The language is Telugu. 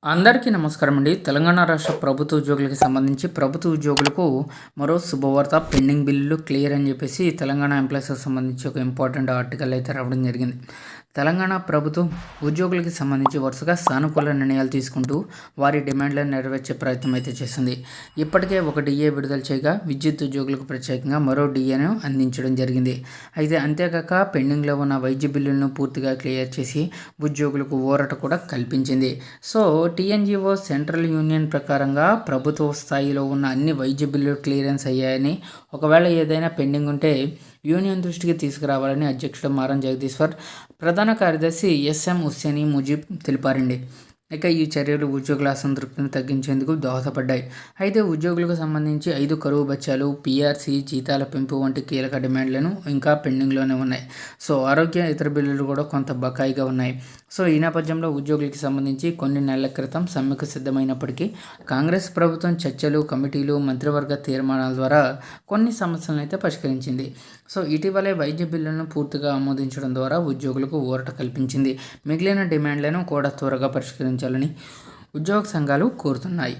అందరికీ నమస్కారం అండి. తెలంగాణ రాష్ట్ర ప్రభుత్వ ఉద్యోగులకు సంబంధించి ప్రభుత్వ ఉద్యోగులకు మరో శుభవార్త. పెండింగ్ బిల్లులు క్లియర్ అని చెప్పేసి తెలంగాణ ఎంప్లాయీస్కి సంబంధించి ఒక ఇంపార్టెంట్ ఆర్టికల్ అయితే రావడం జరిగింది. తెలంగాణ ప్రభుత్వం ఉద్యోగులకి సంబంధించి వరుసగా సానుకూల నిర్ణయాలు తీసుకుంటూ వారి డిమాండ్లను నెరవేర్చే ప్రయత్నం అయితే చేస్తుంది. ఇప్పటికే ఒక డిఏ విడుదల చేయగా విద్యుత్ ఉద్యోగులకు ప్రత్యేకంగా మరో డిఏను అందించడం జరిగింది. అయితే అంతేకాక పెండింగ్లో ఉన్న వైద్య బిల్లులను పూర్తిగా క్లియర్ చేసి ఉద్యోగులకు ఊరట కూడా కల్పించింది. సో టీఎన్జీఓ సెంట్రల్ యూనియన్ ప్రకారంగా ప్రభుత్వ స్థాయిలో ఉన్న అన్ని వైద్య బిల్లులు క్లియరెన్స్ అయ్యాయని, ఒకవేళ ఏదైనా పెండింగ్ ఉంటే యూనియన్ దృష్టికి తీసుకురావాలని అధ్యక్షుడు మారం జగదీశ్వర్, ప్రధాన కార్యదర్శి ఎస్ఎం హుస్సేని ముజీబ్ తెలిపారండి. ఇక ఈ చర్యలు ఉద్యోగుల అసంతృప్తిని తగ్గించేందుకు దోహదపడ్డాయి. అయితే ఉద్యోగులకు సంబంధించి 5 కరువు బత్యాలు, పీఆర్సీ, జీతాల పెంపు వంటి కీలక డిమాండ్లను ఇంకా పెండింగ్లోనే ఉన్నాయి. సో ఆరోగ్య ఇతర బిల్లులు కూడా కొంత బకాయిగా ఉన్నాయి. సో ఈ నేపథ్యంలో ఉద్యోగులకి సంబంధించి కొన్ని నెలల క్రితం సమ్మెకు సిద్ధమైనప్పటికీ కాంగ్రెస్ ప్రభుత్వం చర్చలు, కమిటీలు, మంత్రివర్గ తీర్మానాల ద్వారా కొన్ని సమస్యలను అయితే పరిష్కరించింది. సో ఇటీవలే వైద్య బిల్లులను పూర్తిగా ఆమోదించడం ద్వారా ఉద్యోగులకు ఊరట కల్పించింది. మిగిలిన డిమాండ్లను కూడా త్వరగా పరిష్కరించాలని ఉద్యోగ సంఘాలు కోరుతున్నాయి.